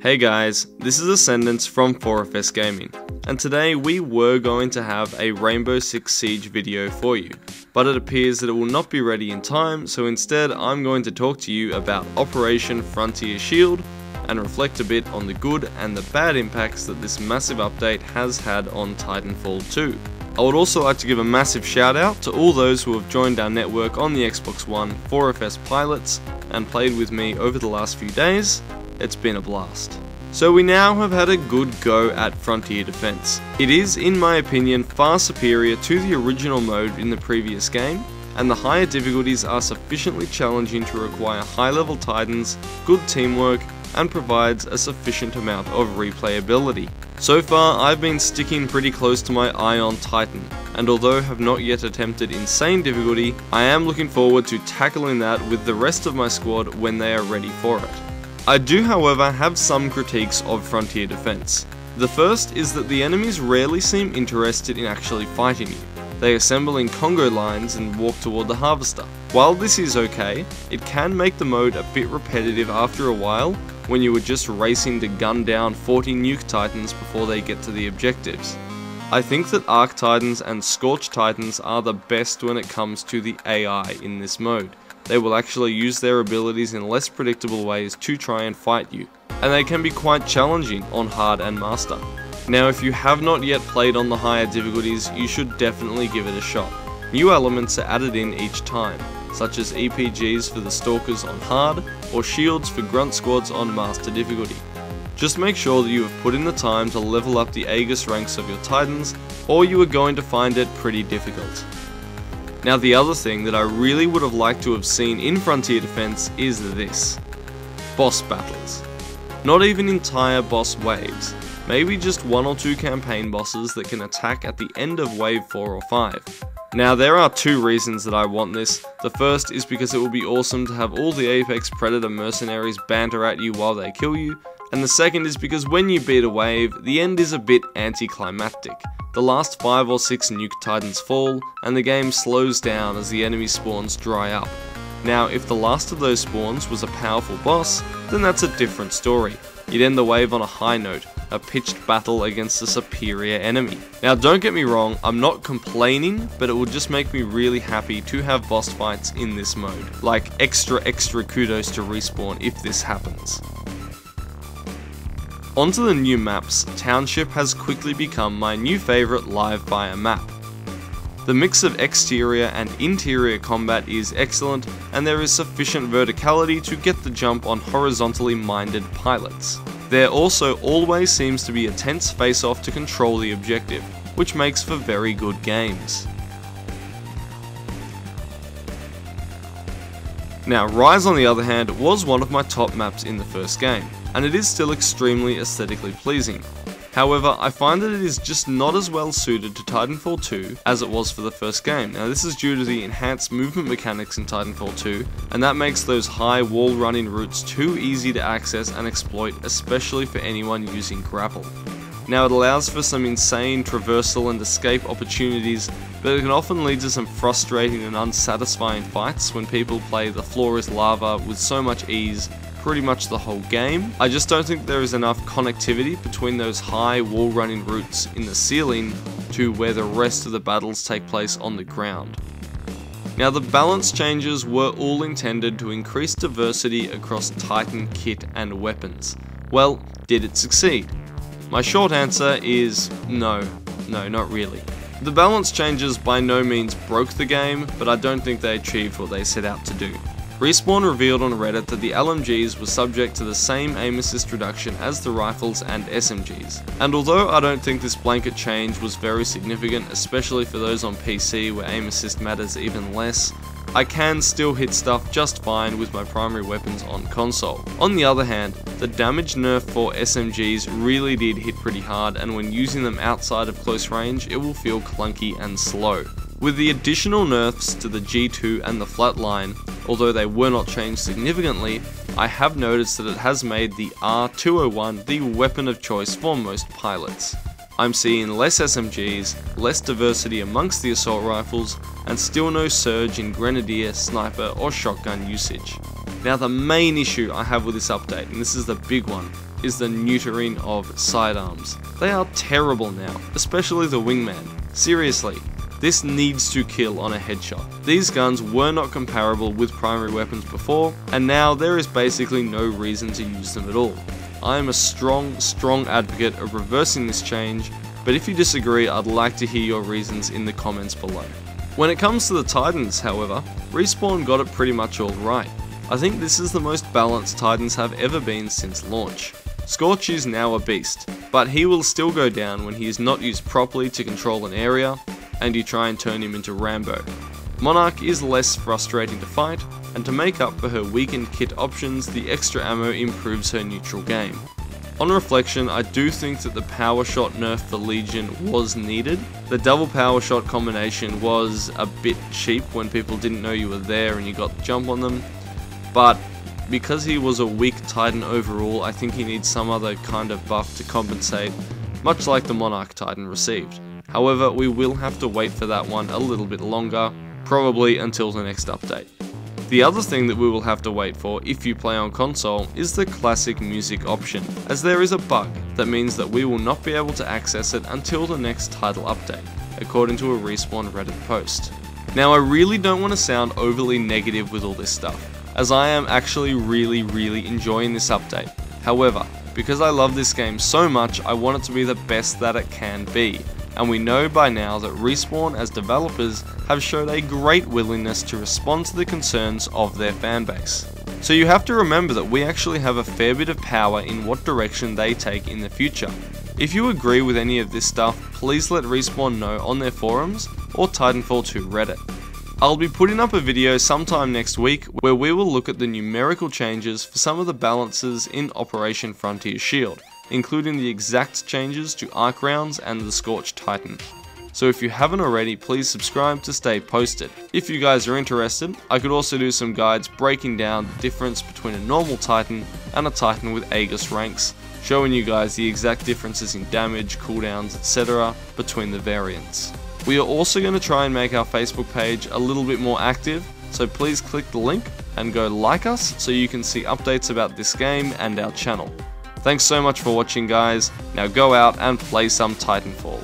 Hey guys, this is Ascendance from 4FS Gaming, and today we were going to have a Rainbow Six Siege video for you, but it appears that it will not be ready in time, so instead I'm going to talk to you about Operation Frontier Shield and reflect a bit on the good and the bad impacts that this massive update has had on Titanfall 2. I would also like to give a massive shout out to all those who have joined our network on the Xbox One 4FS pilots and played with me over the last few days. It's been a blast. So we now have had a good go at Frontier Defense. It is, in my opinion, far superior to the original mode in the previous game, and the higher difficulties are sufficiently challenging to require high-level Titans, good teamwork, and provides a sufficient amount of replayability. So far, I've been sticking pretty close to my Ion Titan, and although have not yet attempted insane difficulty, I am looking forward to tackling that with the rest of my squad when they are ready for it. I do, however, have some critiques of Frontier Defense. The first is that the enemies rarely seem interested in actually fighting you. They assemble in Congo lines and walk toward the harvester. While this is okay, it can make the mode a bit repetitive after a while when you are just racing to gun down 40 nuke titans before they get to the objectives. I think that Arc Titans and Scorch Titans are the best when it comes to the AI in this mode. They will actually use their abilities in less predictable ways to try and fight you, and they can be quite challenging on hard and master. Now, if you have not yet played on the higher difficulties, you should definitely give it a shot. New elements are added in each time, such as EPGs for the Stalkers on hard, or shields for grunt squads on master difficulty. Just make sure that you have put in the time to level up the Aegis ranks of your Titans, or you are going to find it pretty difficult. Now, the other thing that I really would have liked to have seen in Frontier Defense is this. Boss battles. Not even entire boss waves, maybe just one or two campaign bosses that can attack at the end of wave 4 or 5. Now, there are two reasons that I want this. The first is because it would be awesome to have all the Apex Predator mercenaries banter at you while they kill you, and the second is because when you beat a wave, the end is a bit anticlimactic. The last 5 or 6 nuke titans fall, and the game slows down as the enemy spawns dry up. Now, if the last of those spawns was a powerful boss, then that's a different story. You'd end the wave on a high note, a pitched battle against a superior enemy. Now, don't get me wrong, I'm not complaining, but it would just make me really happy to have boss fights in this mode. Like, extra kudos to Respawn if this happens. Onto the new maps, Township has quickly become my new favourite live fire map. The mix of exterior and interior combat is excellent, and there is sufficient verticality to get the jump on horizontally minded pilots. There also always seems to be a tense face-off to control the objective, which makes for very good games. Now, Rise on the other hand was one of my top maps in the first game, and it is still extremely aesthetically pleasing. However, I find that it is just not as well suited to Titanfall 2 as it was for the first game. Now, this is due to the enhanced movement mechanics in Titanfall 2, and that makes those high wall running routes too easy to access and exploit, especially for anyone using grapple. Now, it allows for some insane traversal and escape opportunities, but it can often lead to some frustrating and unsatisfying fights when people play the floor is lava with so much ease pretty much the whole game. I just don't think there is enough connectivity between those high wall running routes in the ceiling to where the rest of the battles take place on the ground. Now, the balance changes were all intended to increase diversity across Titan kit and weapons. Well, did it succeed? My short answer is no, not really. The balance changes by no means broke the game, but I don't think they achieved what they set out to do. Respawn revealed on Reddit that the LMGs were subject to the same aim assist reduction as the rifles and SMGs. And although I don't think this blanket change was very significant, especially for those on PC where aim assist matters even less, I can still hit stuff just fine with my primary weapons on console. On the other hand, the damage nerf for SMGs really did hit pretty hard, and when using them outside of close range, it will feel clunky and slow. With the additional nerfs to the G2 and the flatline, although they were not changed significantly, I have noticed that it has made the R201 the weapon of choice for most pilots. I'm seeing less SMGs, less diversity amongst the assault rifles, and still no surge in grenadier, sniper or shotgun usage. Now, the main issue I have with this update, and this is the big one, is the neutering of sidearms. They are terrible now, especially the wingman. Seriously, this needs to kill on a headshot. These guns were not comparable with primary weapons before, and now there is basically no reason to use them at all. I am a strong advocate of reversing this change, but if you disagree, I'd like to hear your reasons in the comments below. When it comes to the Titans, however, Respawn got it pretty much all right. I think this is the most balanced Titans have ever been since launch. Scorch is now a beast, but he will still go down when he is not used properly to control an area, and you try and turn him into Rambo. Monarch is less frustrating to fight, and to make up for her weakened kit options, the extra ammo improves her neutral game. On reflection, I do think that the power shot nerf for Legion was needed. The double power shot combination was a bit cheap when people didn't know you were there and you got the jump on them, but because he was a weak Titan overall, I think he needs some other kind of buff to compensate, much like the Monarch Titan received. However, we will have to wait for that one a little bit longer, probably until the next update. The other thing that we will have to wait for if you play on console is the classic music option, as there is a bug that means that we will not be able to access it until the next title update, according to a Respawn Reddit post. Now, I really don't want to sound overly negative with all this stuff, as I am actually really enjoying this update. However, because I love this game so much, I want it to be the best that it can be, and we know by now that Respawn as developers have showed a great willingness to respond to the concerns of their fanbase. So you have to remember that we actually have a fair bit of power in what direction they take in the future. If you agree with any of this stuff, please let Respawn know on their forums or Titanfall 2 Reddit. I'll be putting up a video sometime next week where we will look at the numerical changes for some of the balances in Operation Frontier Shield, including the exact changes to arc rounds and the Scorched Titan. So if you haven't already, please subscribe to stay posted. If you guys are interested, I could also do some guides breaking down the difference between a normal Titan and a Titan with Aegis ranks, showing you guys the exact differences in damage, cooldowns, etc. between the variants. We are also going to try and make our Facebook page a little bit more active, so please click the link and go like us so you can see updates about this game and our channel. Thanks so much for watching, guys. Now go out and play some Titanfall.